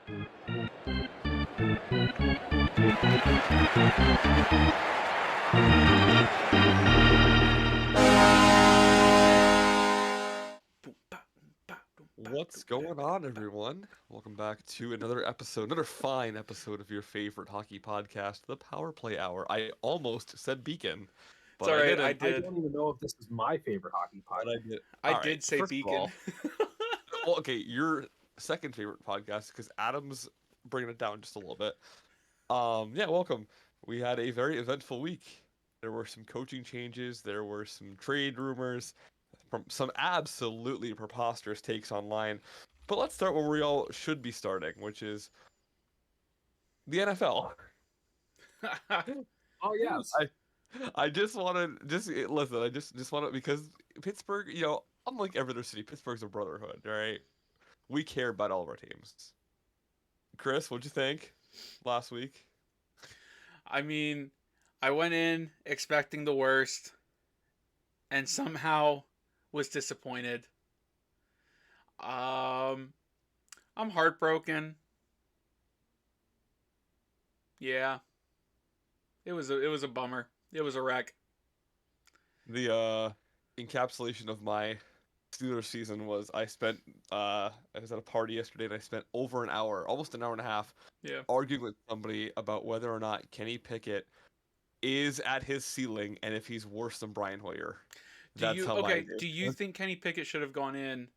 What's going on, everyone? Welcome back to another episode, another fine episode of your favorite hockey podcast, the Power Play Hour. I almost said Beacon, It's but all I right. I didn't. I did. don't even know if this is my favorite hockey But I podcast. did. I All right. did say First of Beacon. all, well, okay, your second favorite podcast because Adam's bringing it down just a little bit. Yeah, welcome. We had a very eventful week. There were some coaching changes. There were some trade rumors from some absolutely preposterous takes online. But let's start where we all should be starting, which is the NFL. Oh yes, I just want to listen. I just want to because Pittsburgh, unlike every other city, Pittsburgh's a brotherhood. All right, we care about all of our teams. Chris, what'd you think last week? I mean, I went in expecting the worst and somehow was disappointed. I'm heartbroken. Yeah. It was a bummer. It was a wreck. The encapsulation of my Steelers season was I was at a party yesterday and I spent over an hour, almost an hour and a half, Yeah. arguing with somebody about whether or not Kenny Pickett is at his ceiling and if he's worse than Brian Hoyer. Do you think Kenny Pickett should have gone in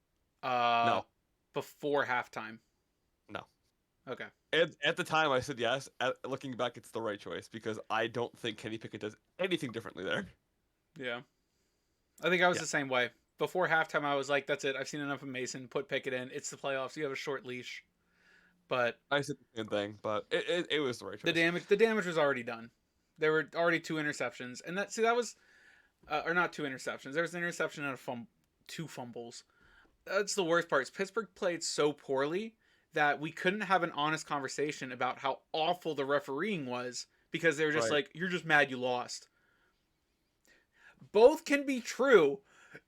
No. before halftime? No. Okay. At the time, I said yes. Looking back, it's the right choice because I don't think Kenny Pickett does anything differently there. Yeah. I think I was the same way. Before halftime, I was like, that's it. I've seen enough of Mason. Put Pickett in. It's the playoffs. You have a short leash. But I said the same thing, but it was the right choice. the damage was already done. There were already 2 interceptions. And that was or not 2 interceptions. There was an interception and 2 fumbles. That's the worst part. Pittsburgh played so poorly that we couldn't have an honest conversation about how awful the refereeing was because they were just like, you're just mad you lost. Both can be true.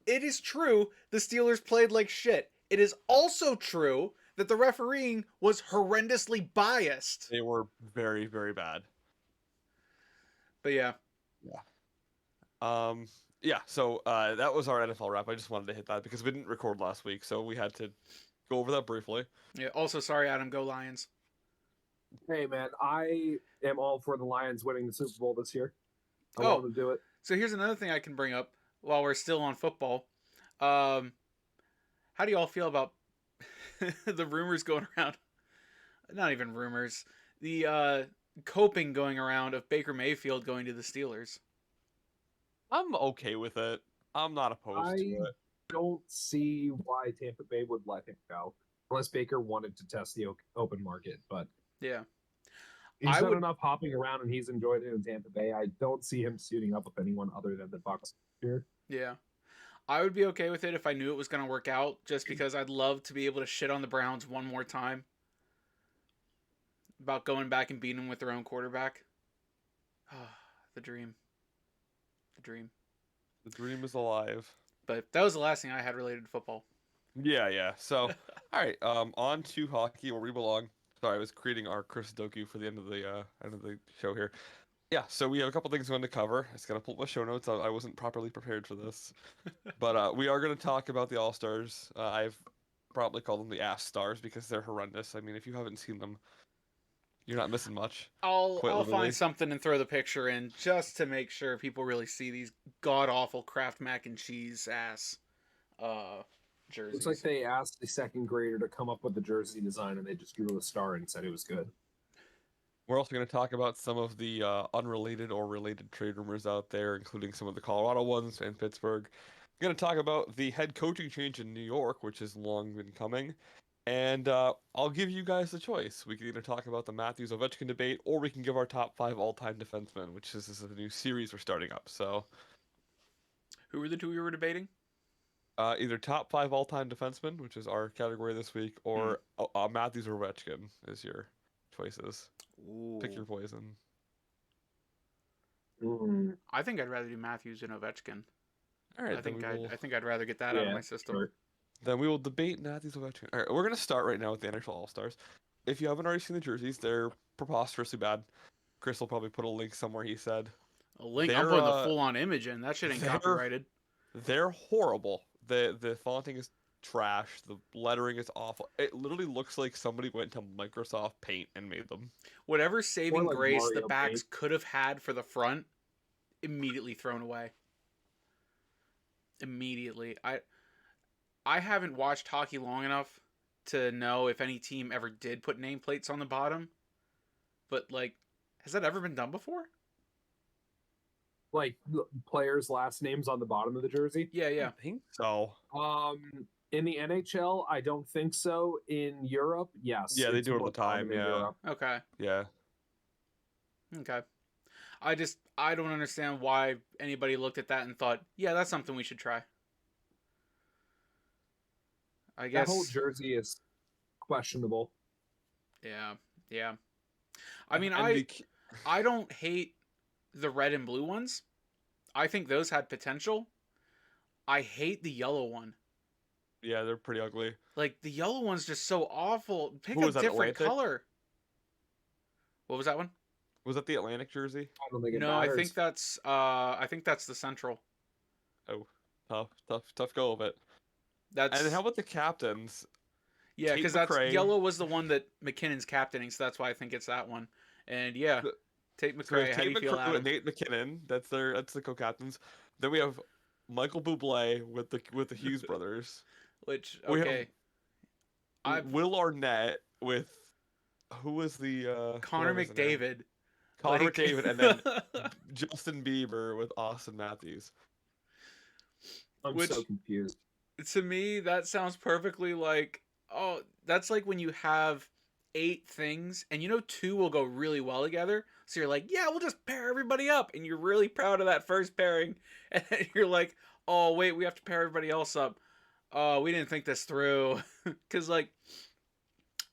It is true the Steelers played like shit. It is also true that the refereeing was horrendously biased. They were very, very bad. But yeah. Yeah. So that was our NFL wrap. I just wanted to hit that because we didn't record last week, so we had to go over that briefly. Yeah. Also, sorry, Adam. Go Lions. hey man, I am all for the Lions winning the Super Bowl this year. I want them to do it. So here's another thing I can bring up while we're still on football. How do you all feel about the rumors going around? Not even rumors. The coping going around of Baker Mayfield going to the Steelers. I'm okay with it. I'm not opposed to it. Don't see why Tampa Bay would let him go unless Baker wanted to test the open market. But yeah, he's done enough hopping around and he's enjoyed it in Tampa Bay. I don't see him suiting up with anyone other than the Bucs here. Yeah. I would be okay with it if I knew it was going to work out, just because I'd love to be able to shit on the Browns one more time about going back and beating them with their own quarterback. The dream. The dream. The dream is alive. But that was the last thing I had related to football. Yeah. So, all right, on to hockey where we belong. Sorry, I was creating our Chris docu for the end of the show here. Yeah, so we have a couple things we want to cover. I just gotta pull up my show notes. I wasn't properly prepared for this, but we are gonna talk about the All Stars. I've probably called them the Ass Stars because they're horrendous. I mean, if you haven't seen them, you're not missing much. I'll find something and throw the picture in just to make sure people really see these god awful Kraft mac and cheese ass jerseys. Looks like they asked the second grader to come up with the jersey design and they just drew a star and said it was good. We're also going to talk about some of the unrelated or related trade rumors out there, including some of the Colorado ones and Pittsburgh. We're going to talk about the head coaching change in New York, which has long been coming. And I'll give you guys the choice. We can either talk about the Matthews-Ovechkin debate, or we can give our top 5 all-time defensemen, which is a new series we're starting up. So, who were the 2 we were debating? Either top 5 all-time defensemen, which is our category this week, or Matthews or Ovechkin is your choices. Ooh. Pick your poison. I think I'd rather do Matthews than Ovechkin. All right, I think I'd rather get that out of my system. Sure. Then we will debate Matthews Ovechkin. All right, we're gonna start right now with the NHL All Stars. if you haven't already seen the jerseys, they're preposterously bad. Chris will probably put a link somewhere. He said A link. I'm they're putting the full-on image in. That shit ain't they're copyrighted. they're horrible. The fonting is trash. The lettering is awful. It literally looks like somebody went to Microsoft Paint and made them. Whatever saving like grace the Mario backs Paint. could have had for the front, immediately thrown away. Immediately. I haven't watched hockey long enough to know if any team ever did put nameplates on the bottom. But, like, has that ever been done before? Like players' last names on the bottom of the jersey. Yeah, yeah. I think so. In the NHL, I don't think so. In Europe, yes. Yeah, they it's do it all more the time, common in yeah. Europe. Okay. Yeah. Okay. I don't understand why anybody looked at that and thought, yeah, that's something we should try. I That guess. whole jersey is questionable. Yeah, yeah. I mean, And I don't hate the red and blue ones. I think those had potential. I hate the yellow one. yeah, they're pretty ugly. Like, the yellow one's just so awful. Pick Who a was that, different Atlantic? color. What was that one? Was that the Atlantic jersey? I don't think it No, I matters. think that's the central. Oh, tough go of it. That's And then how about the captains? yeah, Tate because that's McRae. yellow was the one that McKinnon's captaining, so that's why I think it's that one. And yeah, The- Tate So we McRae. have How do Tate you feel, McRae Adam? and Nate McKinnon. That's the co-captains. Then we have Michael Bublé with the Hughes brothers. Which We okay, I've Will Arnett with who was the Connor whoever's in there? McDavid. Connor Like- McDavid, and then Justin Bieber with Austin Matthews. I'm which- so confused. To me, that sounds perfectly like, oh, that's like when you have 8 things and you know 2 will go really well together. So you're like, yeah, we'll just pair everybody up. And you're really proud of that first pairing. And then you're like, oh, wait, we have to pair everybody else up. Oh, we didn't think this through. Because, like,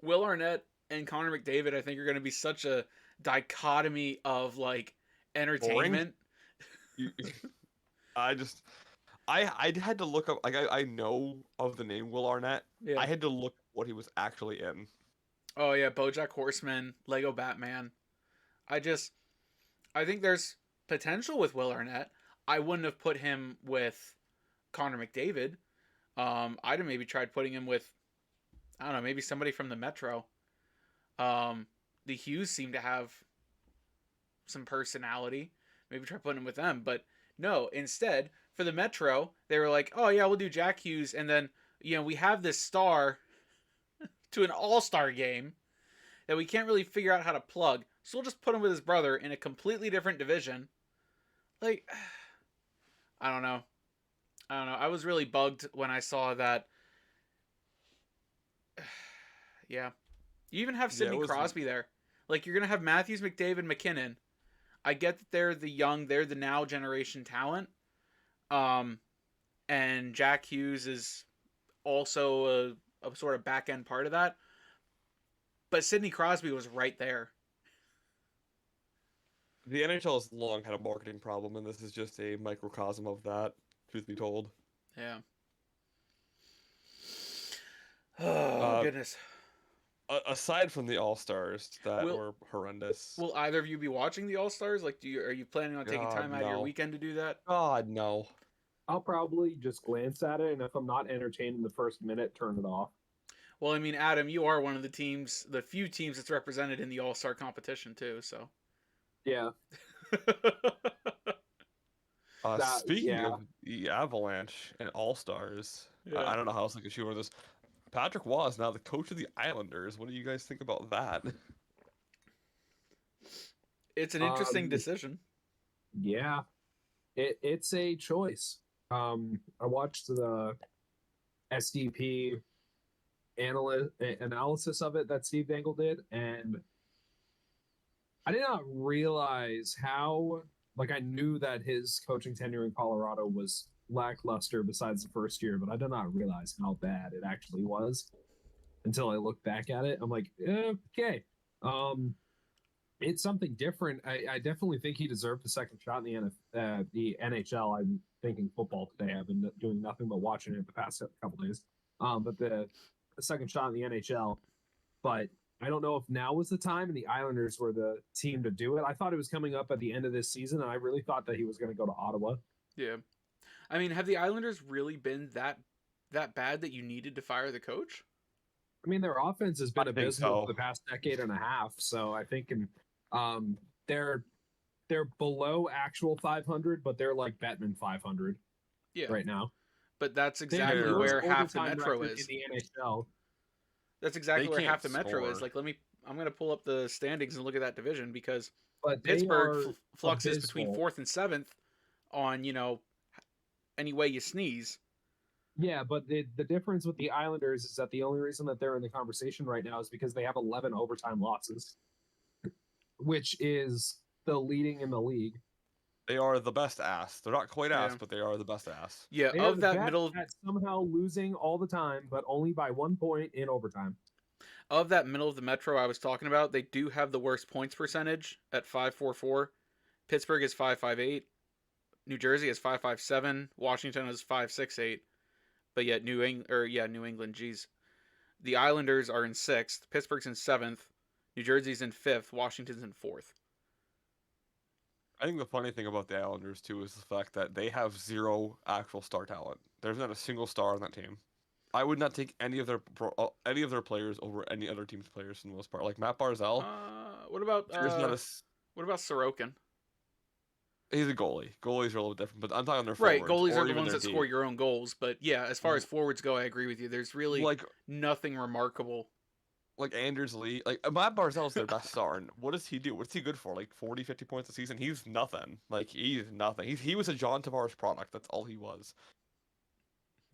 Will Arnett and Connor McDavid, I think, are going to be such a dichotomy of, like, entertainment. I had to look up, like, I know of the name Will Arnett. Yeah. I had to look what he was actually in. Oh yeah, BoJack Horseman, Lego Batman. I think there's potential with Will Arnett. I wouldn't have put him with Connor McDavid. I'd have maybe tried putting him with, I don't know, maybe somebody from the Metro. The Hughes seem to have some personality. Maybe try putting him with them, but no. Instead, for the Metro, they were like, "Oh yeah, we'll do Jack Hughes," and then we have this star to an all-star game that we can't really figure out how to plug. So we'll just put him with his brother in a completely different division. Like, I don't know. I was really bugged when I saw that. Yeah. You even have Sidney Crosby there. Like, you're going to have Matthews, McDavid, McKinnon. I get that they're the now generation talent. And Jack Hughes is also a sort of back end part of that. But Sidney Crosby was right there. The NHL has long had a marketing problem, and this is just a microcosm of that, truth be told. Yeah. Oh, goodness. Aside from the All-Stars that Will- were horrendous. Will either of you be watching the All-Stars? Like, are you planning on taking God, time out of your no. weekend to do that? God, no. I'll probably just glance at it, and if I'm not entertained in the first minute, turn it off. Well, I mean, Adam, you are one of the few teams that's represented in the All-Star competition too, so. Yeah. Speaking of the Avalanche and All-Stars, Yeah. I don't know how else I could shoot on this. Patrick Waugh is now the coach of the Islanders. What do you guys think about that? It's an interesting decision. Yeah. It's a choice. I watched the SDP analysis of it that Steve Dangle did, and I did not realize how, like, I knew that his coaching tenure in Colorado was lackluster besides the first year, but I did not realize how bad it actually was until I looked back at it. I'm like, okay. It's something different. I definitely think he deserved a second shot in the NHL. I'm thinking football today. I've been doing nothing but watching it the past couple days. But the second shot in the NHL. But I don't know if now was the time, and the Islanders were the team to do it. I thought it was coming up at the end of this season, and I really thought that he was going to go to Ottawa. Yeah. I mean, have the Islanders really been that bad that you needed to fire the coach? I mean, their offense has been I think abysmal so. for the past decade and a half. So I think, um, they're they're below actual 500, but they're like Bettman 500 Yeah. right now. But that's They have the exactly They're- worst where half the overtime Metro record in is. the NHL. That's exactly They where can't half the Metro is. score. Like, I'm gonna pull up the standings and look at that division because But they Pittsburgh are fluxes between abysmal. 4th and 7th on any way you sneeze. Yeah, but the difference with the Islanders is that the only reason that they're in the conversation right now is because they have 11 overtime losses, which is the leading in the league. They are the best ass. They're not quite ass, Yeah. but they are the best ass. Yeah, They are of the that best middle at somehow losing all the time, but only by 1 point in overtime. of that middle of the Metro I was talking about, they do have the worst points percentage at 5.44. Pittsburgh is 5.58. New Jersey is 5.57. Washington is 5.68. But yet New England, geez. The Islanders are in 6th, Pittsburgh's in 7th, New Jersey's in 5th, Washington's in 4th. I think the funny thing about the Islanders too is the fact that they have zero actual star talent. There's not a single star on that team. I would not take any of their players over any other team's players for the most part. Like Matt Barzell, What about there's not a. s- what about Sorokin? He's a goalie. Goalies are a little different, but I'm talking on their Right, forwards goalies or are the even ones their that D. score your own goals, but yeah, as far as forwards go, I agree with you. There's really Like nothing remarkable. Anders Lee, like Matt Barzell's their best star, and what does he do? What's he good for? Like 40, 50 points a season? He's nothing. Like he's nothing. He was a John Tavares product. That's all he was.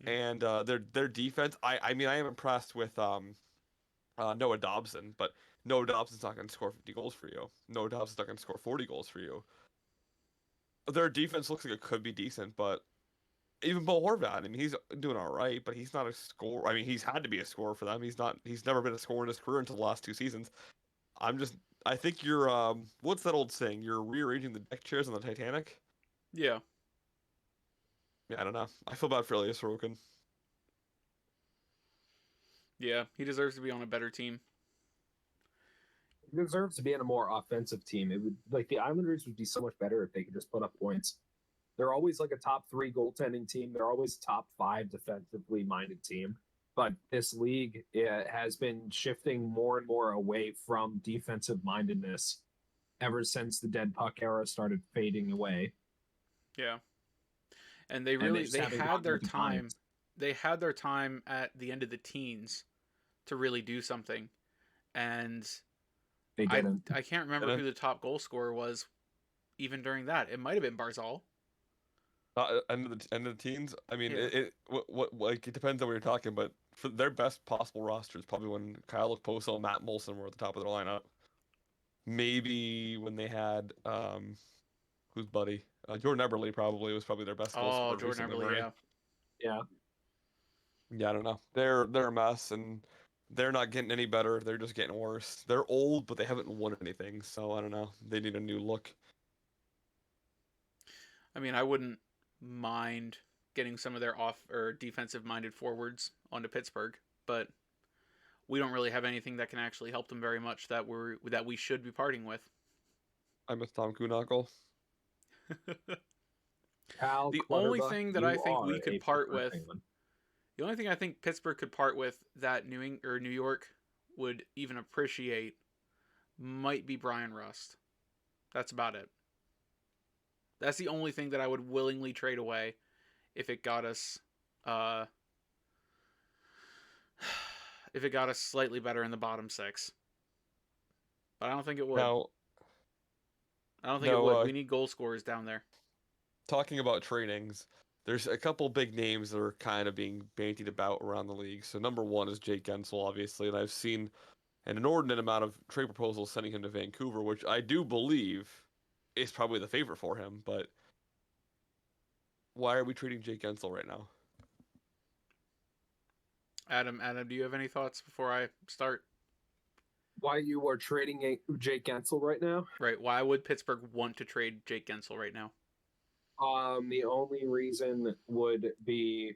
And their defense, I mean I am impressed with Noah Dobson, but Noah Dobson's not going to score 50 goals for you. Noah Dobson's not going to score 40 goals for you. Their defense looks like it could be decent, but even Bo Horvat, I mean, he's doing all right, but he's not a scorer. I mean, he's had to be a scorer for them. He's not. He's never been a scorer in his career until the last 2 seasons. I'm just. I think you're. What's that old saying? You're rearranging the deck chairs on the Titanic. Yeah. Yeah, I don't know. I feel bad for Elias Sorokin. Yeah, he deserves to be on a better team. He deserves to be in a more offensive team. It would like the Islanders would be so much better if they could just put up points. They're always like a top 3 goaltending team. They're always top 5 defensively minded team. But this league has been shifting more and more away from defensive mindedness ever since the dead puck era started fading away. Yeah. And they just haven't had gotten their with the time. times. They had their time at the end of the teens to really do something. And They didn't. I can't remember who the top goal scorer was even during that. It might have been Barzal. End of the teens. I mean, Yeah. what like it depends on what you're talking, but for their best possible roster is probably when Kyle Okposo and Matt Molson were at the top of their lineup. Maybe when they had who's buddy Jordan Eberle probably was probably their best goal scorer. Oh, in Jordan recent Eberle, memory. yeah. Yeah. Yeah, I don't know. They're a mess, and they're not getting any better. They're just getting worse. They're old, but they haven't won anything. So I don't know. They need a new look. I mean, I wouldn't mind getting some of their off or defensive minded forwards onto Pittsburgh, but we don't really have anything that can actually help them very much that we should be parting with. I miss Tom Kuhnhackl. Cal The Clutterbuck, only thing that I you think we are could a part Pittsburgh with, Penguin. the only thing I think Pittsburgh could part with that New York would even appreciate might be Brian Rust. That's about it. That's the only thing that I would willingly trade away if it got us slightly better in the bottom 6. But I don't think it would. Now, I don't think it would. We need goal scorers down there. talking about trainings, there's a couple big names that are kind of being bantied about around the league. So number one is Jake Gensel, obviously, and I've seen an inordinate amount of trade proposals sending him to Vancouver, which I do believe is probably the favorite for him. But why are we trading Jake Gensel right now? Adam, do you have any thoughts before I start? Why you are trading Jake Gensel right now? Right. Why would Pittsburgh want to trade Jake Gensel right now? The only reason would be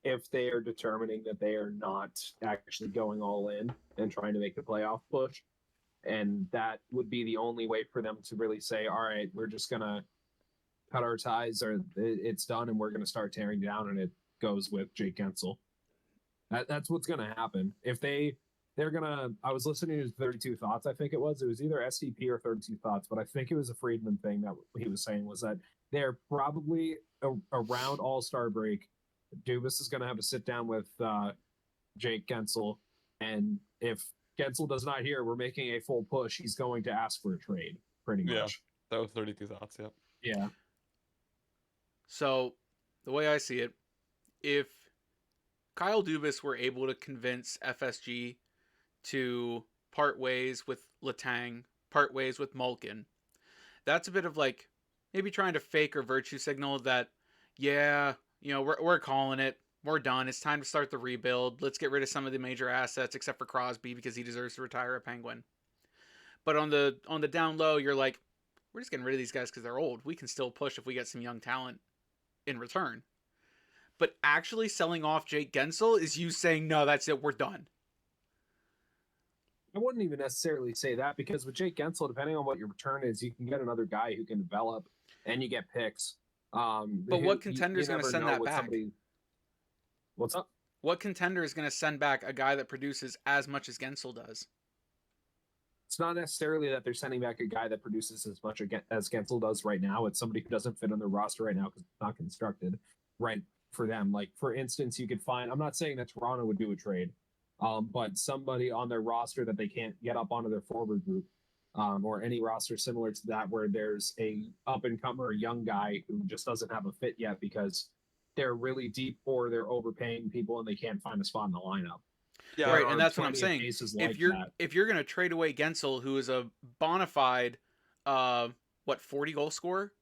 if they are determining that they are not actually going all in and trying to make the playoff push. And that would be the only way for them to really say, all right, we're just going to cut our ties, or it's done, and we're going to start tearing down, and it goes with Jake Gensel. That's what's going to happen. If they're going to, I was listening to 32 Thoughts, I think it was either SCP or 32 Thoughts, but I think it was a Friedman thing that he was saying was that they're probably around All-Star break. Dubas is going to have to sit down with Jake Gensel, and if Gensel does not hear we're making a full push, he's going to ask for a trade, pretty much. Yeah, that was 32 Thoughts, yeah. Yeah. So, the way I see it, if Kyle Dubas were able to convince FSG to part ways with Letang, part ways with Malkin, that's a bit of like maybe trying to fake or virtue signal that, yeah, you know, we're calling it. We're done. It's time to start the rebuild. Let's get rid of some of the major assets, except for Crosby, because he deserves to retire a Penguin. But on the down low, you're like, we're just getting rid of these guys because they're old. We can still push if we get some young talent in return. But actually selling off Jake Gensel is you saying, no, that's it. We're done. I wouldn't even necessarily say that, because with Jake Gensel, depending on what your return is, you can get another guy who can develop, and you get picks. But what contender is going to send that back? What's up? What contender is going to send back a guy that produces as much as Gensel does? It's not necessarily that they're sending back a guy that produces as much as Gensel does right now. It's somebody who doesn't fit on their roster right now because it's not constructed right for them. Like, for instance, you could find, I'm not saying that Toronto would do a trade, but somebody on their roster that they can't get up onto their forward group, or any roster similar to that where there's a up-and-comer young guy who just doesn't have a fit yet because they're really deep or they're overpaying people and they can't find a spot in the lineup. Yeah, right, and that's what I'm saying. If you're going to trade away Gensel, who is a bona fide, 40 goal scorer?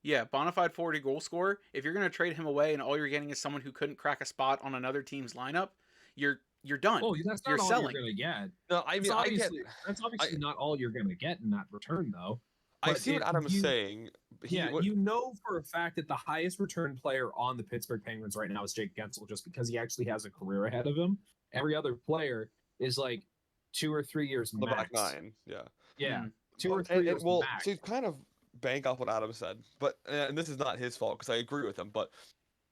Yeah, bona fide 40 goal scorer. If you're going to trade him away and all you're getting is someone who couldn't crack a spot on another team's lineup, you're done. Oh, that's not you're all selling. You're going to get. No, I mean, that's obviously not all you're going to get in that return, though. I see what Adam's saying. You know for a fact that the highest return player on the Pittsburgh Penguins right now is Jake Gensel, just because he actually has a career ahead of him. Every other player is like 2 or 3 years the max. back nine, yeah. Yeah, 2 or 3 years max. To kind of bank off what Adam said, but and this is not his fault because I agree with him, but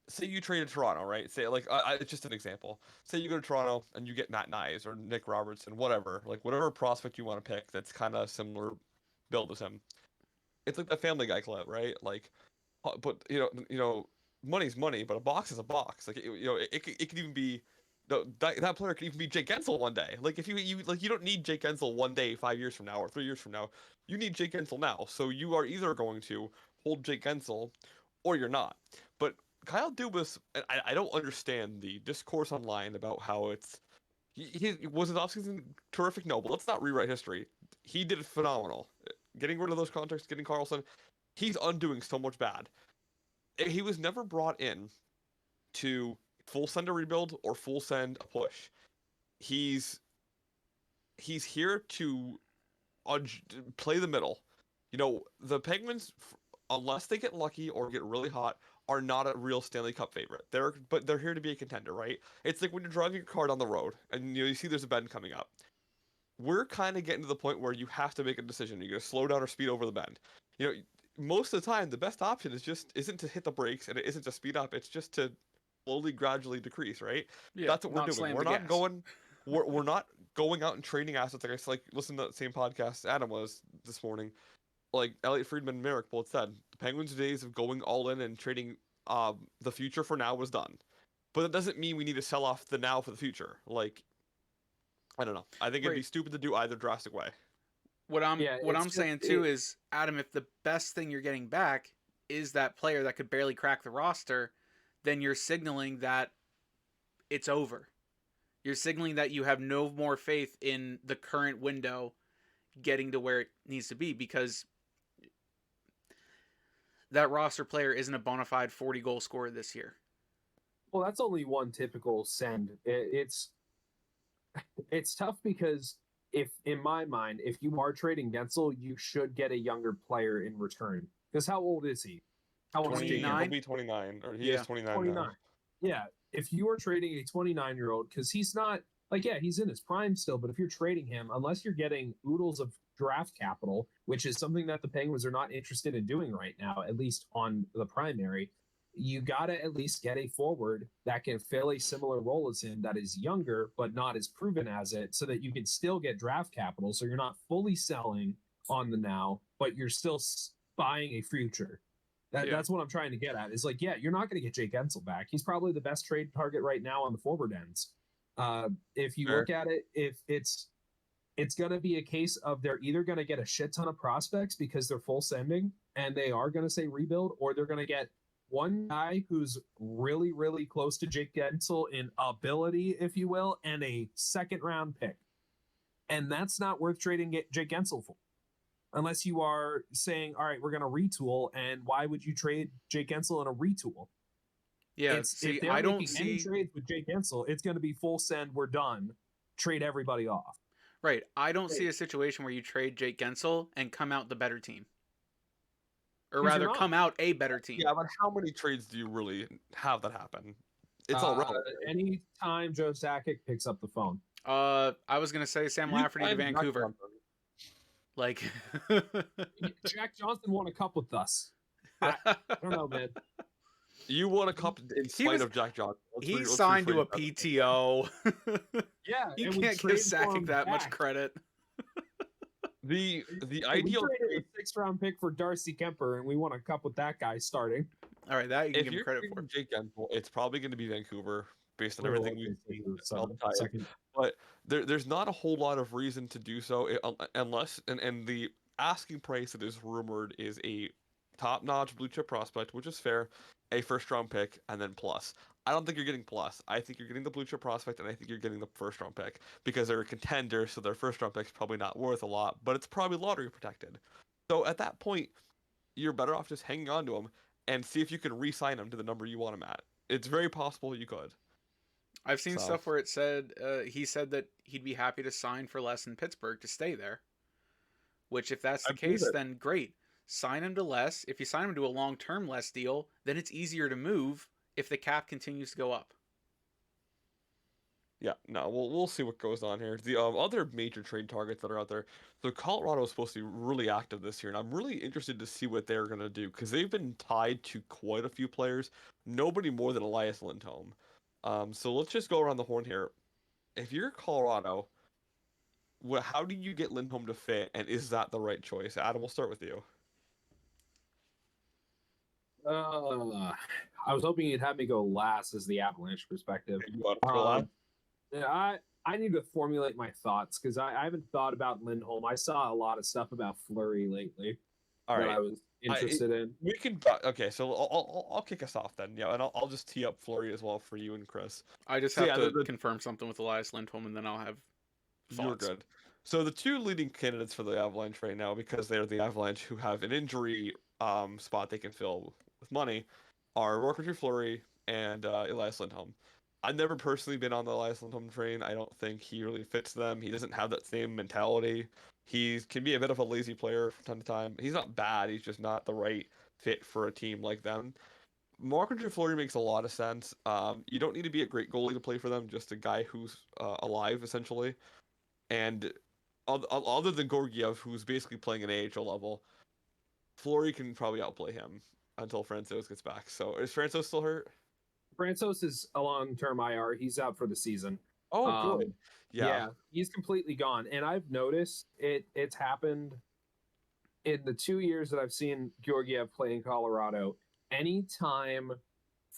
say you traded Toronto, right? Say, like, it's just an example. Say you go to Toronto and you get Matt Nyes or Nick Robertson, whatever, like whatever prospect you want to pick that's kind of similar build as him. It's like the Family Guy clip, right? Like, but you know, money's money, but a box is a box. Like, it could even be, that player could even be Jake Gensel one day. Like, if you don't need Jake Gensel one day, 5 years from now or 3 years from now. You need Jake Gensel now. So you are either going to hold Jake Gensel, or you're not. But Kyle Dubas, I don't understand the discourse online about how he was his offseason terrific. No, but let's not rewrite history. He did it phenomenal. Getting rid of those contracts, getting Carlson, he's undoing so much bad. He was never brought in to full send a rebuild or full send a push. He's here to play the middle. You know, the Penguins, unless they get lucky or get really hot, are not a real Stanley Cup favorite. They're here to be a contender, right? It's like when you're driving your car down the road and you see there's a bend coming up. We're kind of getting to the point where you have to make a decision. You're going to slow down or speed over the bend. You know, most of the time, the best option isn't to hit the brakes, and it isn't to speed up. It's just to slowly, gradually decrease, right? Yeah, that's what we're doing. We're not going out and trading assets. Like listen to that same podcast Adam was this morning. Like Elliot Friedman and Merrick both said, the Penguins' days of going all in and trading the future for now was done. But that doesn't mean we need to sell off the now for the future. Like, I don't know. I think it'd be stupid to do either drastic way. What I'm saying too is, Adam, if the best thing you're getting back is that player that could barely crack the roster, then you're signaling that it's over. You're signaling that you have no more faith in the current window getting to where it needs to be, because that roster player isn't a bona fide 40 goal scorer this year. Well, that's only one typical send. It's tough because in my mind, if you are trading Gensel, you should get a younger player in return. Because how old is he? How old 29? He'll be 29, or he is 29 29. now. Yeah, if you are trading a 29-year-old, because he's not like, yeah, he's in his prime still, but if you're trading him, unless you're getting oodles of draft capital, which is something that the Penguins are not interested in doing right now, at least on the primary, you got to at least get a forward that can fill a similar role as him, that is younger but not as proven as it, so that you can still get draft capital, so you're not fully selling on the now, but you're still buying a future. That's what I'm trying to get at. Is like, yeah, you're not going to get Jake Gensel back. He's probably the best trade target right now on the forward ends. If you look at it, if it's going to be a case of they're either going to get a shit ton of prospects because they're full sending and they are going to say rebuild, or they're going to get one guy who's really, really close to Jake Gensel in ability, if you will, and a second round pick. And that's not worth trading Jake Gensel for. Unless you are saying, all right, we're going to retool. And why would you trade Jake Gensel in a retool? Yeah, if they're making any trades with Jake Gensel, it's going to be full send, we're done, trade everybody off. Right. I don't see a situation where you trade Jake Gensel and come out the better team. Or rather, come out a better team. Yeah, but how many trades do you really have that happen? It's all relevant. Anytime Joe Sakic picks up the phone. I was going to say Sam Lafferty to Vancouver. Like, Jack Johnson won a cup with us. I don't know, man. You won a cup in spite of Jack Johnson. He signed to a PTO. Yeah, you can't give Sakic that much credit. The ideal a 6th round pick for Darcy Kemper, and we won a cup with that guy starting. All right, that you can give him credit for. Jake Gensel, it's probably going to be Vancouver based on everything we've seen all the time. But there's not a whole lot of reason to do so unless and the asking price that is rumored is a top-notch blue chip prospect, which is fair, a 1st round pick, and then plus. I don't think you're getting plus. I think you're getting the blue chip prospect, and I think you're getting the 1st round pick because they're a contender, so their 1st round pick is probably not worth a lot, but it's probably lottery protected. So at that point, you're better off just hanging on to him and see if you can re-sign him to the number you want him at. It's very possible you could. I've seen stuff where it said he said that he'd be happy to sign for less in Pittsburgh to stay there. Which, if that's the case, then great. Sign him to less. If you sign him to a long-term less deal, then it's easier to move if the cap continues to go up. Yeah, no, we'll see what goes on here. The other major trade targets that are out there. So Colorado is supposed to be really active this year, and I'm really interested to see what they're going to do because they've been tied to quite a few players. Nobody more than Elias Lindholm. So let's just go around the horn here. If you're Colorado, how do you get Lindholm to fit, and is that the right choice? Adam, we'll start with you. I was hoping you'd have me go last as the Avalanche perspective. You want to go last? I need to formulate my thoughts because I haven't thought about Lindholm. I saw a lot of stuff about Fleury lately. All right, that I was interested in. We can okay. So I'll kick us off then. Yeah, and I'll just tee up Fleury as well for you and Chris. I just have to confirm something with Elias Lindholm, and then I'll have thoughts. You're good. So the two leading candidates for the Avalanche right now, because they're the Avalanche who have an injury spot they can fill with money, are Marc-Andre Fleury and Elias Lindholm. I've never personally been on the Elias Lindholm train. I don't think he really fits them. He doesn't have that same mentality. He can be a bit of a lazy player from time to time. He's not bad. He's just not the right fit for a team like them. Marc-Andre Fleury makes a lot of sense. You don't need to be a great goalie to play for them. Just a guy who's alive, essentially. And other than Georgiev, who's basically playing an AHL level, Fleury can probably outplay him until Francouz gets back. So is Francouz still hurt? Francouz is a long-term IR. He's out for the season. Oh, good. Yeah, he's completely gone. And I've noticed it's happened in the 2 years that I've seen Georgiev play in Colorado. Anytime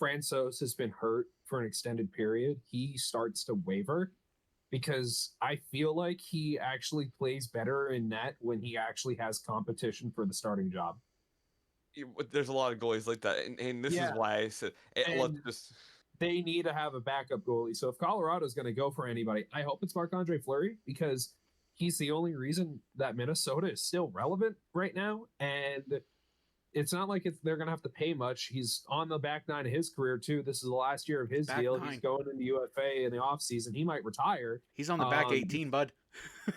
Francouz has been hurt for an extended period, he starts to waver because I feel like he actually plays better in net when he actually has competition for the starting job. There's a lot of goalies like that, and this is why I said they need to have a backup goalie. So if Colorado's going to go for anybody, I hope it's Marc-Andre Fleury because he's the only reason that Minnesota is still relevant right now. And it's not like they're going to have to pay much. He's on the back nine of his career, too. This is the last year of his deal. He's going into UFA in the offseason. He might retire. He's on the back 18, bud.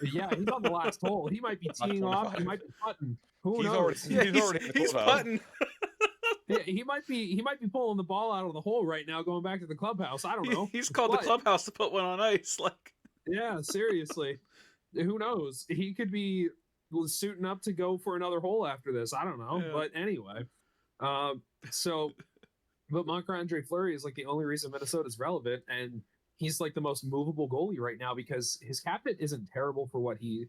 Yeah, he's on the last hole. He might be teeing off. He might be putting. Who knows? He's putting. Yeah, he might be pulling the ball out of the hole right now, going back to the clubhouse. I don't know. He's called the But, clubhouse to put one on ice. Like, yeah, seriously. Who knows? He could be suiting up to go for another hole after this. I don't know. Yeah. But anyway. So but Marc-Andre Fleury is like the only reason Minnesota's relevant, and he's like the most movable goalie right now because his cap hit isn't terrible for what he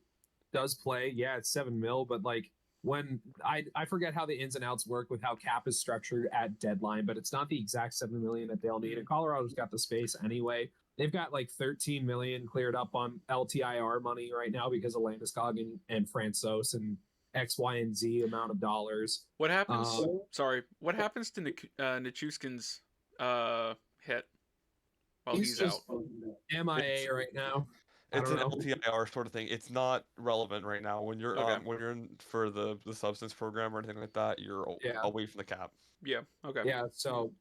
does play. Yeah, it's $7 million, but like when I forget how the ins and outs work with how cap is structured at deadline, but it's not the exact $7 million that they'll need. And Colorado's got the space anyway. They've got like $13 million cleared up on LTIR money right now because of Landeskog and Francois and X, Y, and Z amount of dollars. what happens? Sorry, what happens to Nichushkin's hit while he's just out? MIA right now. It's I an don't know. LTIR sort of thing. It's not relevant right now. When you're Okay. when you're in for the substance program or anything like that, you're Yeah. away from the cap. Yeah. Okay. Yeah, so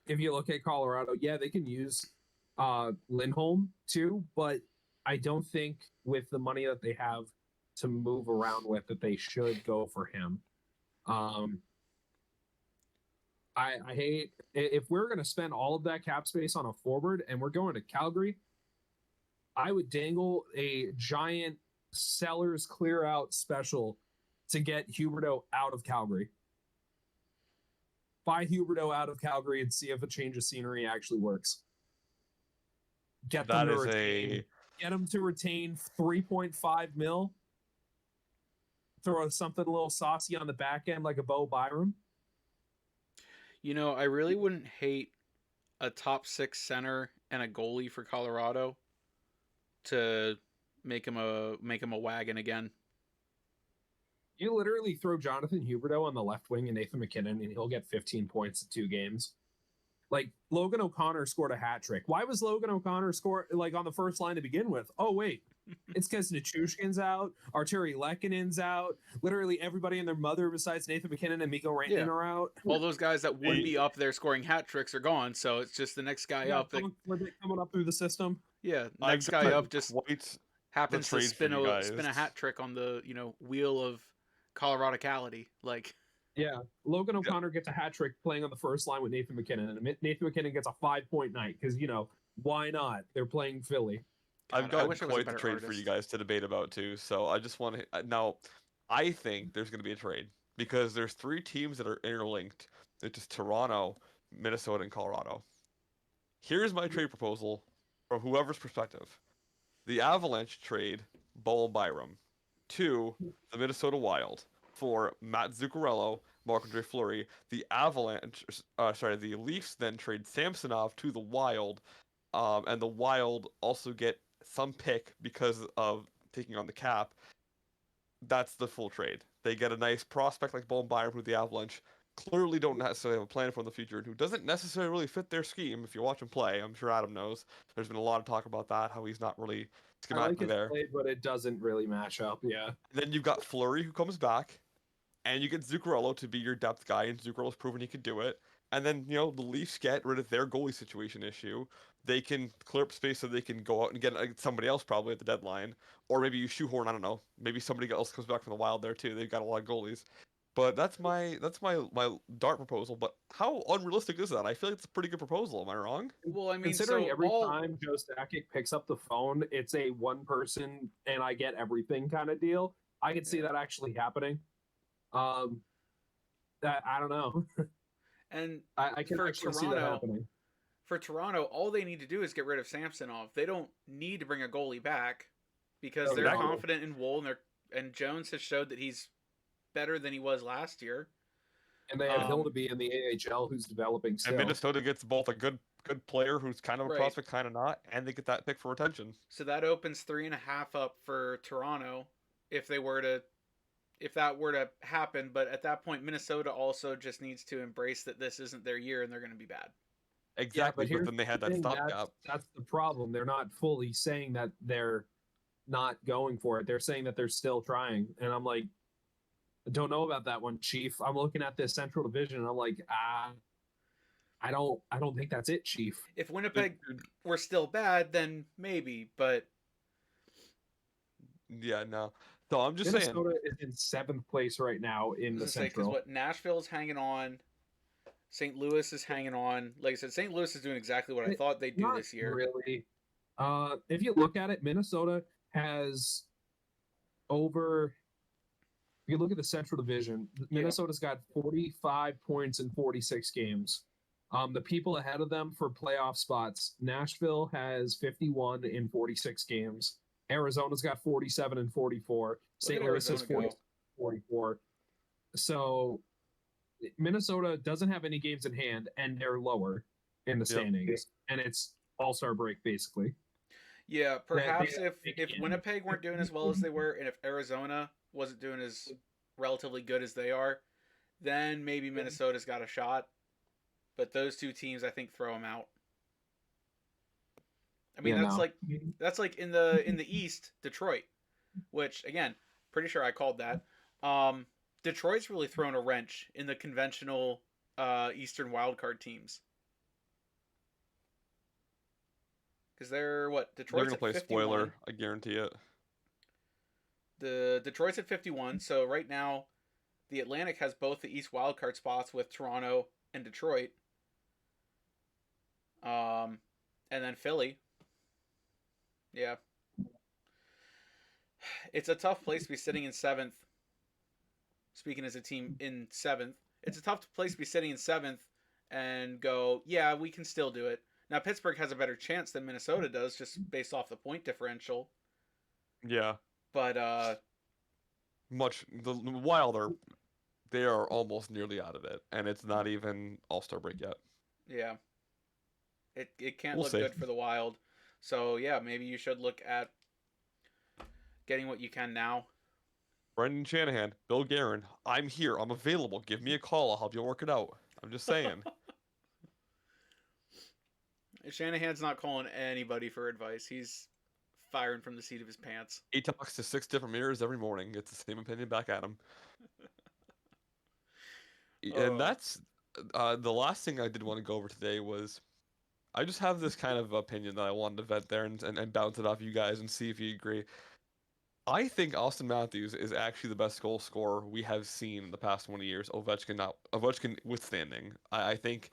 if you look at Colorado, yeah, they can use Lindholm too, but I don't think with the money that they have to move around with that they should go for him. I hate if we're going to spend all of that cap space on a forward and we're going to Calgary, I would dangle a giant sellers clear out special to get Huberdeau out of Calgary. Buy Huberdeau out of Calgary and see if a change of scenery actually works. Get them to retain. Get them to retain 3.5 mil. Throw something a little saucy on the back end like a Bo Byram. You know, I really wouldn't hate a top 6 center and a goalie for Colorado to make him a wagon again. You literally throw Jonathan Huberdeau on the left wing and Nathan McKinnon, and he'll get 15 points in 2 games. Like, Logan O'Connor scored a hat trick. Why was Logan O'Connor like on the first line to begin with? Oh, wait. It's because Nichushkin's out, Arturi Lekkonen's out. Literally everybody and their mother besides Nathan McKinnon and Mikko Rantanen are out. All those guys that would be up there scoring hat tricks are gone, so it's just the next guy up. Coming up through the system. Yeah, next guy up just happens to spin a hat trick on the wheel of Colorado-cality. Like, yeah, Logan O'Connor gets a hat trick playing on the first line with Nathan McKinnon, and Nathan McKinnon gets a 5-point night because why not? They're playing Philly. God, I've got quite the trade for you guys to debate about too. So I just want to now. I think there's going to be a trade because there's 3 teams that are interlinked. It's just Toronto, Minnesota, and Colorado. Here's my trade proposal from whoever's perspective: the Avalanche trade Bo Byram to the Minnesota Wild for Matt Zuccarello, Marc-Andre Fleury. The the Leafs then trade Samsonov to the Wild, and the Wild also get some pick because of taking on the cap. That's the full trade. They get a nice prospect like Bo Byram, who the Avalanche clearly don't necessarily have a plan for in the future, and who doesn't necessarily really fit their scheme. If you watch him play, I'm sure Adam knows. There's been a lot of talk about that, how he's not really schematically there. Play, but it doesn't really match up. Yeah. And then you've got Fleury, who comes back, and you get Zuccarello to be your depth guy, and Zuccarello's proven he can do it. And then, the Leafs get rid of their goalie situation issue. They can clear up space so they can go out and get somebody else probably at the deadline. Or maybe you shoehorn, I don't know. Maybe somebody else comes back from the Wild there too. They've got a lot of goalies. But that's my dart proposal. But how unrealistic is that? I feel like it's a pretty good proposal. Am I wrong? Well, I mean, considering every time Joe Sakic picks up the phone, it's a one person and I get everything kind of deal. I can see that actually happening. That I don't know. And I can actually see that happening. For Toronto, all they need to do is get rid of Samsonov. They don't need to bring a goalie back because they're confident in Woll, and Jones has showed that he's better than he was last year. And they have Hildeby in the AHL who's developing still. And Minnesota gets both a good player who's kind of a prospect, kind of not, and they get that pick for retention. So that opens 3.5 up for Toronto if that were to happen. But at that point, Minnesota also just needs to embrace that this isn't their year and they're going to be bad. Exactly, but then they had that stopgap. That's the problem. They're not fully saying that they're not going for it. They're saying that they're still trying. And I'm like, I don't know about that one, Chief. I'm looking at this Central Division and I'm like, I don't think that's it, Chief. If Winnipeg were still bad, then maybe, but yeah, no. So I'm just Minnesota is in 7th place right now in the Central. Because Nashville's hanging on. St. Louis is hanging on. Like I said, St. Louis is doing exactly what I It- thought they'd do Not this year. really. If you look at it, Minnesota has over. If you look at the Central Division, Minnesota's got 45 points in 46 games. The people ahead of them for playoff spots, Nashville has 51 in 46 games. Arizona's got 47 and 44. St. at Louis has Arizona 40, go. 44. So Minnesota doesn't have any games in hand, and they're lower in the standings. And it's All-Star break, basically. Yeah, perhaps they- if Winnipeg weren't doing as well as they were, and if Arizona wasn't doing as relatively good as they are, then maybe Minnesota's got a shot. But those two teams, I think, throw them out. I mean, Yeah, that's no. like in the East, Detroit, which again, pretty sure I called that. Detroit's really thrown a wrench in the conventional Eastern wildcard teams. Because they're what? They're Detroit's gonna at play 51. spoiler. I guarantee it. The Detroit's at 51. So right now, the Atlantic has both the East wildcard spots with Toronto and Detroit. And then Philly. Yeah. It's a tough place to be sitting in seventh. Speaking as a team in seventh, it's a tough place to be sitting in seventh and go, yeah, we can still do it. Now, Pittsburgh has a better chance than Minnesota does just based off the point differential. Yeah. But, The Wild they are almost nearly out of it, and it's not even All-Star break yet. yeah. It can't We'll look see. good for the Wild. So, yeah, maybe you should look at getting what you can now. Brendan Shanahan, Bill Guerin, I'm here. I'm available. Give me a call. I'll help you work it out. I'm just saying. Shanahan's not calling anybody for advice. He's firing from the seat of his pants. He talks to 6 different mirrors every morning. Gets the same opinion back at him. And that's the last thing I did want to go over today was I just have this kind of opinion that I wanted to vent there and bounce it off you guys and see if you agree. I think Austin Matthews is actually the best goal scorer we have seen in the past 20 years. Ovechkin withstanding. I think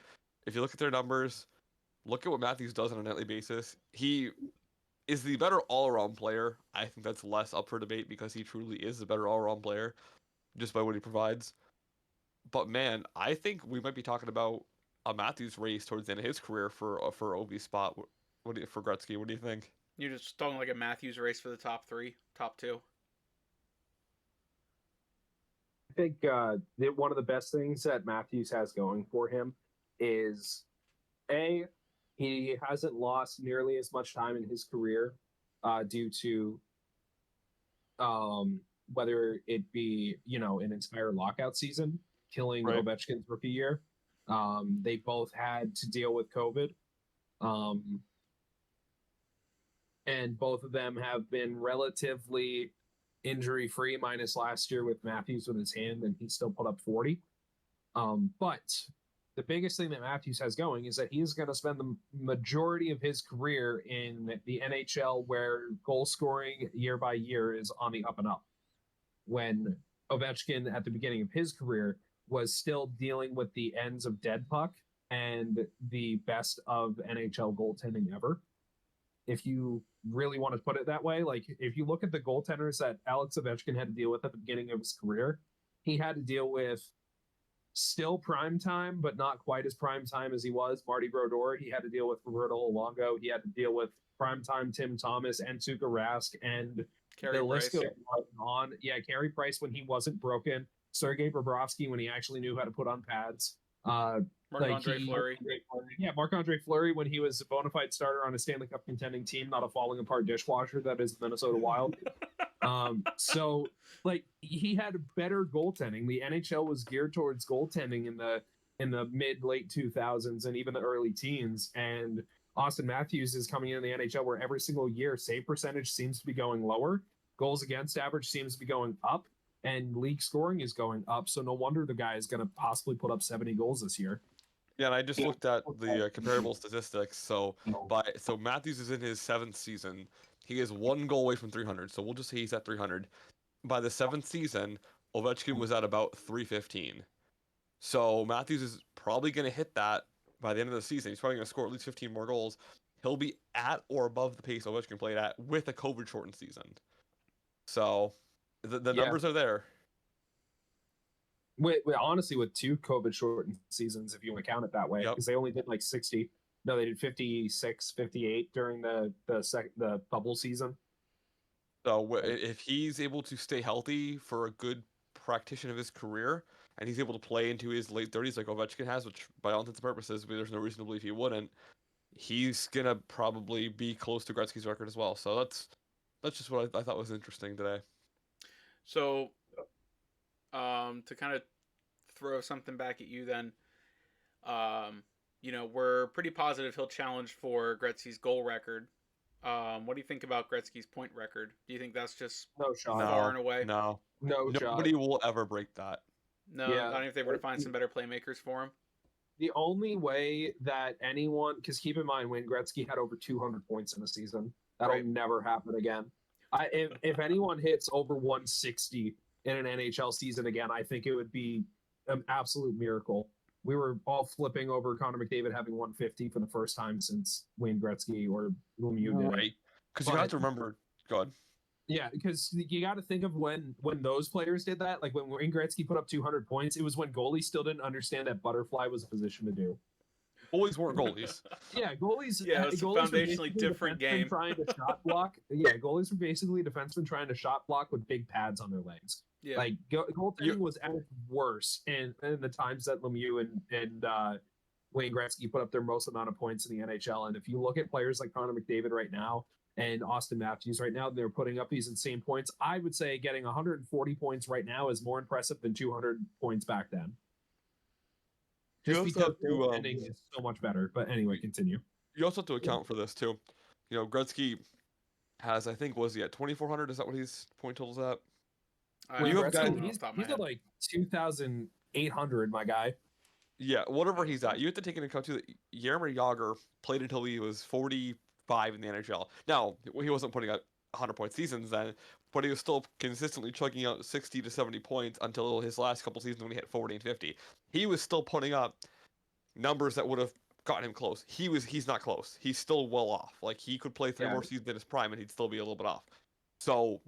if you look at their numbers, look at what Matthews does on a nightly basis. He is the better all-around player. I think that's less up for debate because he truly is the better all-around player just by what he provides. But man, I think we might be talking about a Matthews race towards the end of his career for Ovi's spot. For Gretzky? What do you think? You're just talking like a Matthews race for the top two. I think one of the best things that Matthews has going for him is he hasn't lost nearly as much time in his career due to whether it be an entire lockout season killing Right. Ovechkin's rookie year. They both had to deal with COVID. And both of them have been relatively injury free, minus last year with Matthews with his hand, and he still put up 40. But the biggest thing that Matthews has going is that he's going to spend the majority of his career in the NHL, where goal scoring year by year is on the up and up. When Ovechkin at the beginning of his career was still dealing with the ends of dead puck and the best of NHL goaltending ever. If you really want to put it that way, like if you look at the goaltenders that Alex Ovechkin had to deal with at the beginning of his career, he had to deal with still prime time, but not quite as prime time as he was Marty Brodeur. He had to deal with Roberto Luongo. He had to deal with prime time Tim Thomas and Tuukka Rask, and Carey the list Price. goes on. Yeah, Carey Price when he wasn't broken. Sergei Bobrovsky when he actually knew how to put on pads. Marc-Andre Fleury. Yeah, Marc-Andre Fleury when he was a bona fide starter on a Stanley Cup contending team, not a falling apart dishwasher that is the Minnesota Wild. So like he had better goaltending. The NHL was geared towards goaltending in the mid late 2000s and even the early teens. And Austin Matthews is coming in the NHL where every single year save percentage seems to be going lower, goals against average seems to be going up, and league scoring is going up. So no wonder the guy is going to possibly put up 70 goals this year. Yeah, and I just looked at the comparable statistics. So Matthews is in his 7th season. He is 1 goal away from 300. So we'll just say he's at 300. By the 7th season, Ovechkin was at about 315. So Matthews is probably going to hit that by the end of the season. He's probably going to score at least 15 more goals. He'll be at or above the pace Ovechkin played at with a COVID-shortened season. So the numbers are there. Honestly, with 2 COVID shortened seasons, if you want to count it that way, because they only did like 60. No, they did 56, 58 during the bubble season. So if he's able to stay healthy for a good practitioner of his career, and he's able to play into his late 30s like Ovechkin has, which by all intents and purposes, there's no reason to believe he wouldn't, he's gonna probably be close to Gretzky's record as well. So that's just what I thought was interesting today. So, to kind of throw something back at you then, we're pretty positive he'll challenge for Gretzky's goal record. What do you think about Gretzky's point record? Do you think that's just far and away? No, nobody will ever break that. No, not even if they were to find some better playmakers for him. The only way that anyone, because keep in mind, Wayne Gretzky had over 200 points in a season. That'll never happen again. If anyone hits over 160 in an NHL season again, I think it would be an absolute miracle. We were all flipping over Connor McDavid having 150 for the first time since Wayne Gretzky or Lemieux did. Right. Because you have to remember, go ahead. Yeah, because you got to think of when those players did that. Like when Wayne Gretzky put up 200 points, it was when goalies still didn't understand that butterfly was a position to do. Goalies weren't goalies. Yeah, goalies. Yeah, it's a foundationally different game. Trying to shot block. Yeah, goalies were basically defensemen trying to shot block with big pads on their legs. Yeah. Like goaltending was at its worst in the times that Lemieux and Wayne Gretzky put up their most amount of points in the NHL. And if you look at players like Connor McDavid right now and Austin Matthews right now, they're putting up these insane points. I would say getting 140 points right now is more impressive than 200 points back then. Just because goaltending is so much better. But anyway, continue. You also have to account for this too. Gretzky has, I think, was he at 2,400? Is that what his point total's at? He's at like 2,800, my guy. Yeah, whatever he's at. You have to take into account too that Jaromir Jagr played until he was 45 in the NHL. Now, he wasn't putting out 100-point seasons then, but he was still consistently chugging out 60 to 70 points until his last couple seasons when he hit 40 and 50. He was still putting up numbers that would have gotten him close. He's not close. He's still well off. Like, he could play 3 more seasons in his prime and he'd still be a little bit off. So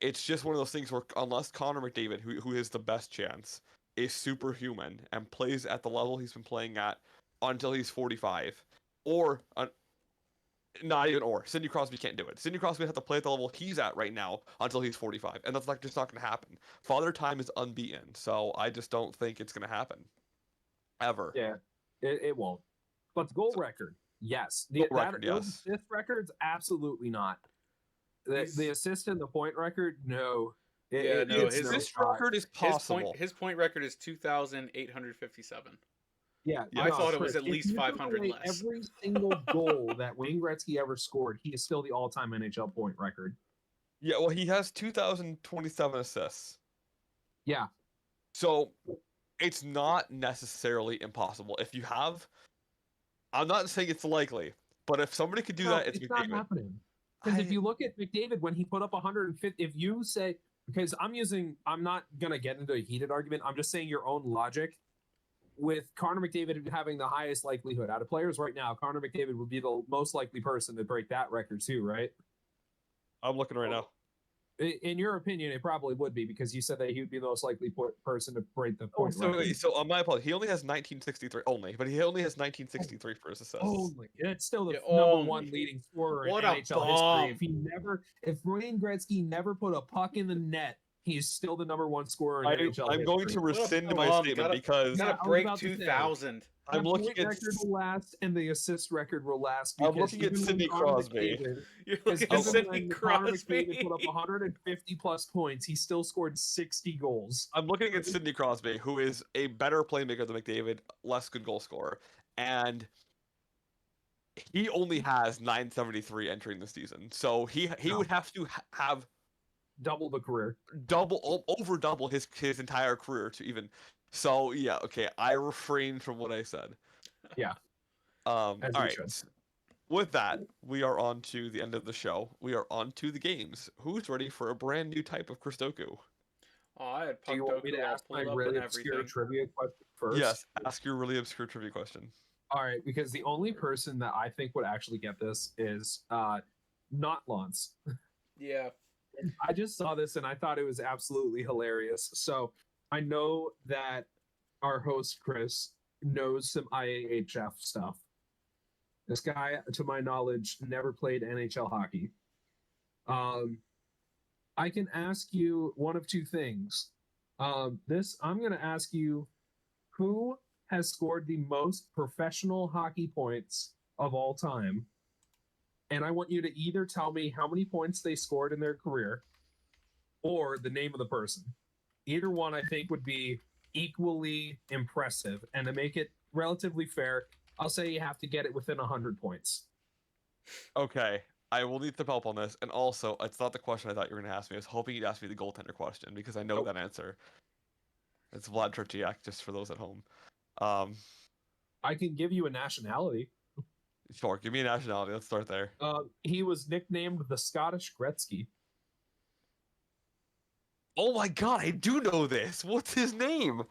it's just one of those things where unless Connor McDavid, who is the best chance, is superhuman and plays at the level he's been playing at until he's 45, or not even Sidney Crosby can't do it. Sidney Crosby would have to play at the level he's at right now until he's 45, and that's just not going to happen. Father Time is unbeaten, so I just don't think it's going to happen. Ever. Yeah, it won't. But the goal record, yes. Goal record, yes. Assist records, absolutely not. The assist and the point record, no. His record is possible. His point record is 2,857. Yeah, I thought it was at least 500 less. Every single goal that Wayne Gretzky ever scored, he is still the all-time NHL point record. Yeah, well, he has 2,027 assists. Yeah. So it's not necessarily impossible. If you have, I'm not saying it's likely, but if somebody could do that, it's not happening. Because if you look at McDavid when he put up 150, if you say, because I'm not gonna get into a heated argument. I'm just saying your own logic. With Connor McDavid having the highest likelihood out of players right now, Connor McDavid would be the most likely person to break that record too, right? I'm looking right now. In your opinion, it probably would be because you said that he would be the most likely person to break the point record. So my apologies. He only has 1963 only, but he only has 1963 for his assists. Only. It's still the number one leading scorer in NHL history. If Wayne Gretzky never put a puck in the net, he's still the number one scorer in NHL history. I'm going to rescind my statement because gotta break 2,000. I'm looking at record will last and the assist record will last. I'm looking at Sidney Crosby. You're looking at Sidney Crosby. Put up 150 plus points. He still scored 60 goals. I'm looking at Sidney Crosby, who is a better playmaker than McDavid, less good goal scorer, and he only has 973 entering the season. So he would have to have double the career, over double his entire career to even. So yeah, okay. I refrained from what I said. Yeah. All right. With that, we are on to the end of the show. We are on to the games. Who's ready for a brand new type of Christoku? Oh, I had Do Puck you want me Doku to all ask my pulled up really and obscure everything. trivia question first? Yes, ask your really obscure trivia question. All right, because the only person that I think would actually get this is not Lance. Yeah. I just saw this and I thought it was absolutely hilarious. So I know that our host Chris knows some IAHF stuff. This guy, to my knowledge, never played NHL hockey. I can ask you one of two things. I'm going to ask you who has scored the most professional hockey points of all time, and I want you to either tell me how many points they scored in their career, or the name of the person. Either one, I think, would be equally impressive, and to make it relatively fair, I'll say you have to get it within 100 points. Okay, I will need the help on this. And also, it's not the question I thought you were going to ask me. I was hoping you'd ask me the goaltender question because I know Nope. that answer. It's Vlad Tretiak, just for those at home. Um, I can give you a nationality. sure, give me a nationality. Let's start there. He was nicknamed the Scottish Gretzky. Oh my god, I do know this. What's his name?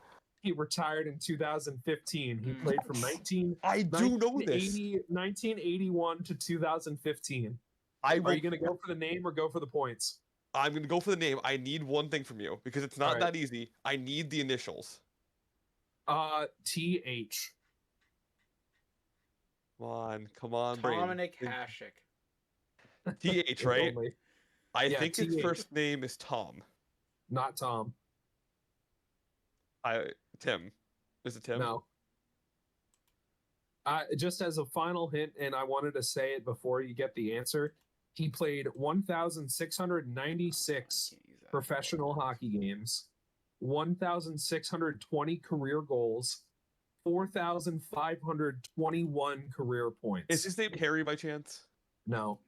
He retired in 2015. He played from I do know this. 1981 to 2015. I Are will. you going to go for the name or go for the points? I'm gonna go for the name. I need one thing from you because it's not All right. that easy. I need the initials. TH. Come on, brain. Dominic Hasek. TH, If right? only. I Yeah, think his TH. first name is Tom. Not Tom. Tim. Is it Tim? No. Just as a final hint, and I wanted to say it before you get the answer, he played 1,696 professional hockey games, 1,620 career goals, 4,521 career points. Is his name Harry by chance? No.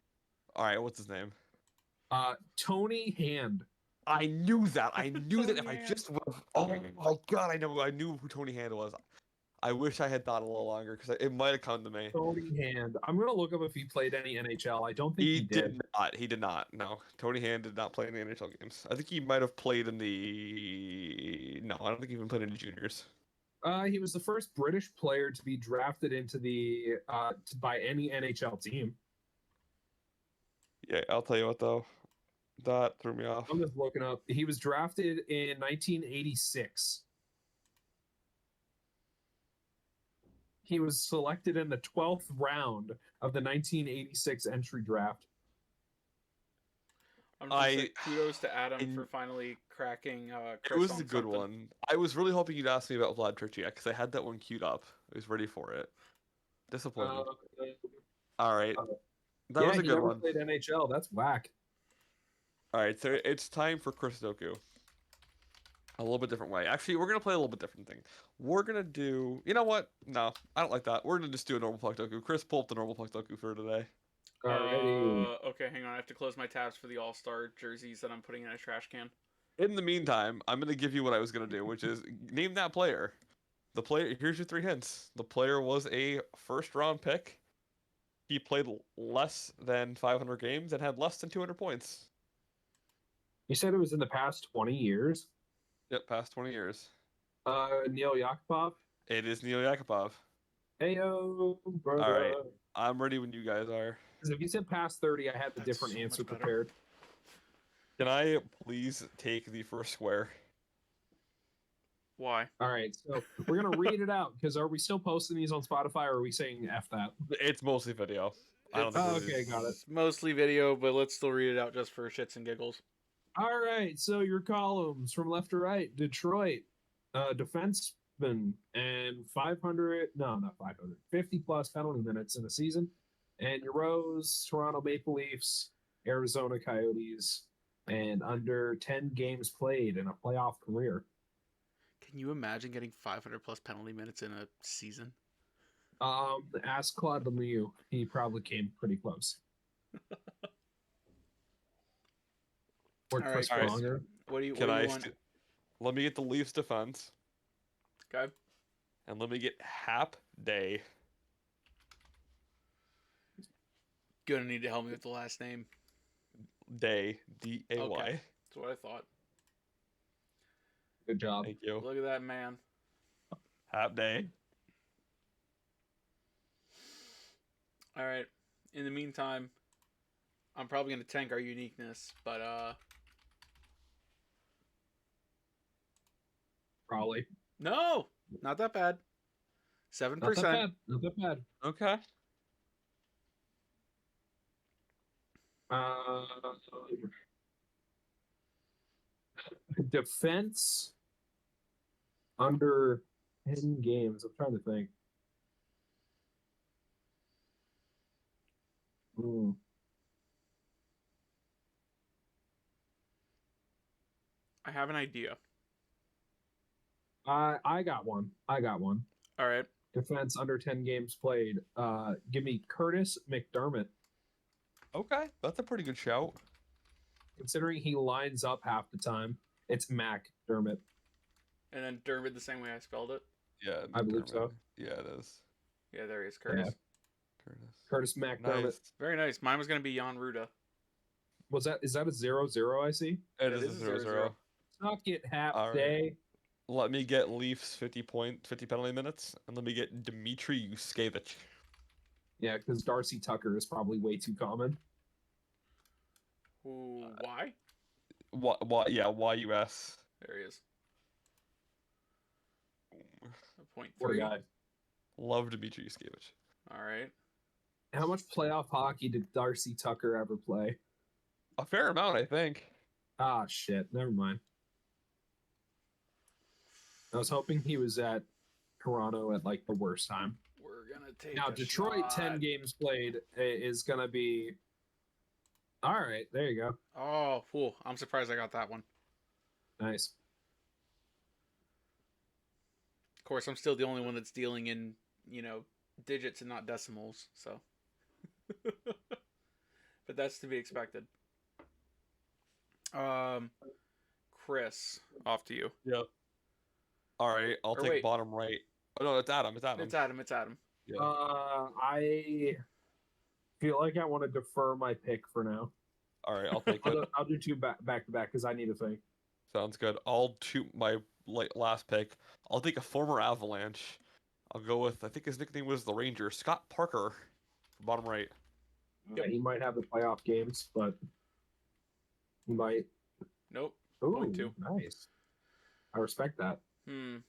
All right, what's his name? Tony Hand. I knew that. I knew that if I Tony just would have. Oh my god, I knew who Tony Hand was. I wish I had thought a little longer because it might have come to me. Tony Hand. I'm gonna look up if he played any NHL. I don't think he did. Not. He did not. No, Tony Hand did not play in the NHL games. I think he might have played in the. No, I don't think he even played in the juniors. He was the first British player to be drafted into the by any NHL team. Yeah, I'll tell you what though, that threw me off. I'm just looking up. He was drafted in 1986. He was selected in the 12th round of the 1986 entry draft. I'm just gonna say kudos to Adam for finally cracking. Chris It was on a good something. one. I was really hoping you'd ask me about Vlad Tretiak because I had that one queued up. I was ready for it. Disappointed. All right, that was a good one. Played NHL. That's whack. All right, so it's time for Chris Doku. A little bit different way. Actually, we're gonna play a little bit different thing. We're gonna do. You know what? No, I don't like that. We're gonna just do a normal Puck Doku. Chris, pull up the normal Puck Doku for today. Alrighty. Okay, hang on. I have to close my tabs for the All-Star jerseys that I'm putting in a trash can. In the meantime, I'm gonna give you what I was gonna do, which is name that player. The player. Here's your 3 hints. The player was a first-round pick. He played less than 500 games and had less than 200 points. You said it was in the past 20 years. Yep, past 20 years. Neil Yakupov. It is Neil Yakupov. Heyo, brother. All right, I'm ready when you guys are. Because if you said past 30, I had the different so answer much better. prepared. Can I please take the first square? Why? All right, so we're gonna read it out because are we still posting these on Spotify or are we saying F that? It's mostly video. I don't think Okay, got it. It's mostly video, but let's still read it out just for shits and giggles. All right, so your columns from left to right: Detroit, defenseman, and 50 plus penalty minutes in a season. And your rows: Toronto Maple Leafs, Arizona Coyotes, and under 10 games played in a playoff career. Can you imagine getting 500 plus penalty minutes in a season? Ask Claude Lemieux. He probably came pretty close. Or Chris Pronger. What do you Can want? Let me get the Leafs defense. Okay. And let me get Hap Day. Gonna need to help me with the last name. Day. D-A-Y. Okay. That's what I thought. Good job. Thank you. Look at that man. Hap day. All right. In the meantime, I'm probably gonna tank our uniqueness, but Probably. no, not that bad. 7%. Not that bad. Not that bad. Okay. Defense under 10 games. I'm trying to think. I have an idea. I got one. All right. Defense under 10 games played. Give me Curtis McDermott. Okay. That's a pretty good shout. Considering he lines up half the time, it's McDermott. And then Dermot the same way I spelled it. Yeah. I believe so. Yeah, it is. Yeah, there he is, Curtis. Yeah. Curtis McDermott. Nice. Very nice. Mine was gonna be Jan Ruda. Is that a 0-0 I see? It Yeah, is a 0-0. Suck it, half All right. day. Let me get Leafs 50 penalty minutes, and let me get Dmitry Yuskevich. Yeah, because Darcy Tucker is probably way too common. Ooh, why? What? Yeah, YUS. There he is. A .3. Poor guy. Love Dmitry Yuskevich. All right. How much playoff hockey did Darcy Tucker ever play? A fair amount, I think. Ah, shit. Never mind. I was hoping he was at Toronto at like the worst time. We're gonna take Now, a Detroit, shot. 10 games played is going to be. All right. There you go. Oh, cool. I'm surprised I got that one. Nice. Of course, I'm still the only one that's dealing in, digits and not decimals, so. But that's to be expected. Chris, off to you. Yep. All right, I'll take wait. bottom right. Oh no, it's Adam. It's Adam. It's Adam. Yeah. I feel like I want to defer my pick for now. All right, I'll take it. I'll do two back to back because I need to think. Sounds good. I'll shoot my last pick. I'll take a former Avalanche. I'll go with, I think his nickname was the Ranger, Scott Parker, bottom right. Yeah, he might have the playoff games, but he might. Nope. Ooh, Point two. Nice. I respect that. Kind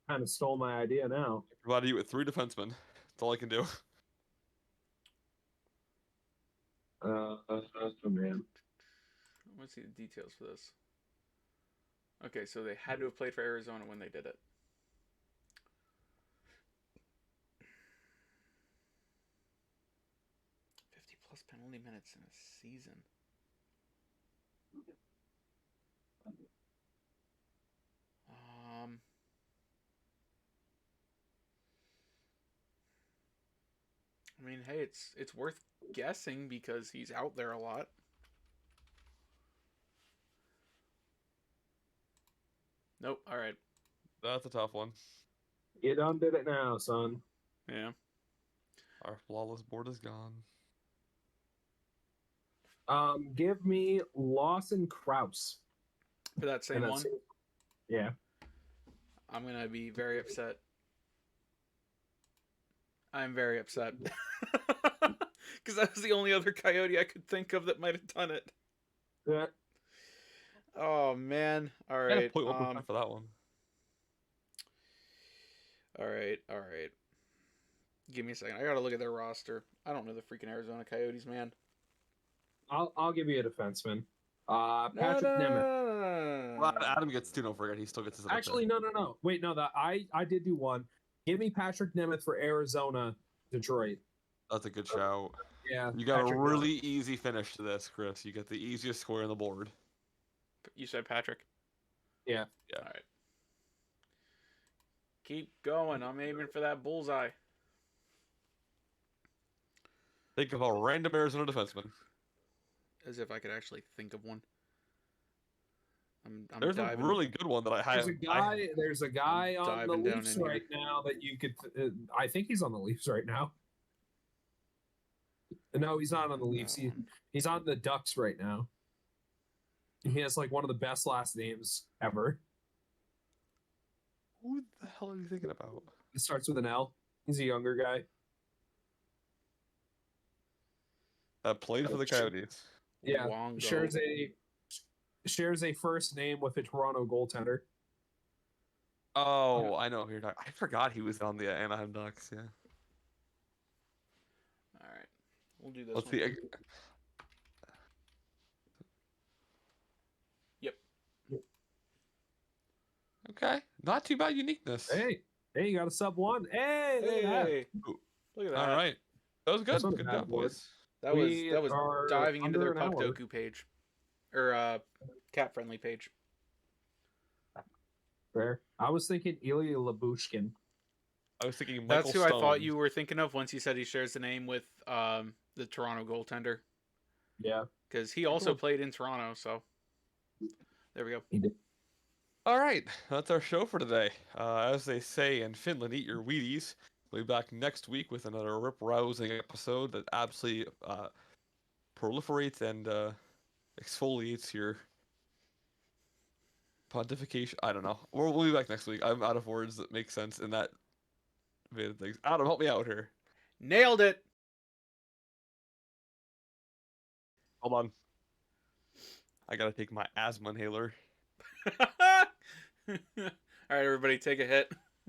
of stole my idea now. Provided you with 3 defensemen. That's all I can do. Oh man. Let's see the details for this. Okay, so they had to have played for Arizona when they did it. +50 penalty minutes in a season. I mean, hey, it's worth guessing because he's out there a lot. Nope. All right. That's a tough one. You done did it now, son. Yeah. Our flawless board is gone. Give me Lawson Krause. For that same one, Yeah. I'm going to be very upset. I'm very upset. Because that was the only other Coyote I could think of that might have done it. Yeah. Oh, man. All I right. got a 0.1% for that one. All right. Give me a second. I got to look at their roster. I don't know the freaking Arizona Coyotes, man. I'll give you a defenseman. Patrick Nemeth. Well, Adam gets 2, don't forget. He still gets his other Actually, pick. no. Wait, no. I did do one. Give me Patrick Nemeth for Arizona, Detroit. That's a good shout. Yeah. You got Patrick a really easy finish to this, Chris. You get the easiest square on the board. You said Patrick? Yeah. Yeah. All right. Keep going. I'm aiming for that bullseye. Think of a random Arizona defenseman. As if I could actually think of one. I'm There's diving. a really good one that I have. There's a guy on the diving down Leafs in here. right now that you could. I think he's on the Leafs right now. No, he's not on the Leafs. He's on the Ducks right now. He has like one of the best last names ever. Who the hell are you thinking about? It starts with an L. He's a younger guy. Played for the Coyotes. Yeah, Wongo. shares a first name with a Toronto goaltender. Oh, I know who you're talking. I forgot he was on the Anaheim Ducks. Yeah. All right, we'll do this. Let's one. see. Yep. Okay, not too bad uniqueness. Hey, you got a sub one. Hey, look at that. Hey, look at that. All right, that was good. That's not a Good bad job, board. boys. That We was are diving into their under an Puck hour. Doku page, or cat friendly page. Fair. I was thinking Ilya Labushkin. I was thinking Michael That's who I thought Stone. you were thinking of once you said he shares the name with the Toronto goaltender, Yeah, because he also Cool. played in Toronto. So there we go. he did. All right, that's our show for today. As they say in Finland, eat your Wheaties. We'll be back next week with another rip-rousing episode that absolutely proliferates and exfoliates your pontification. I don't know. We'll be back next week. I'm out of words that make sense in that vein of things. Adam, help me out here. Nailed it. Hold on. I gotta take my asthma inhaler. All right, everybody, take a hit.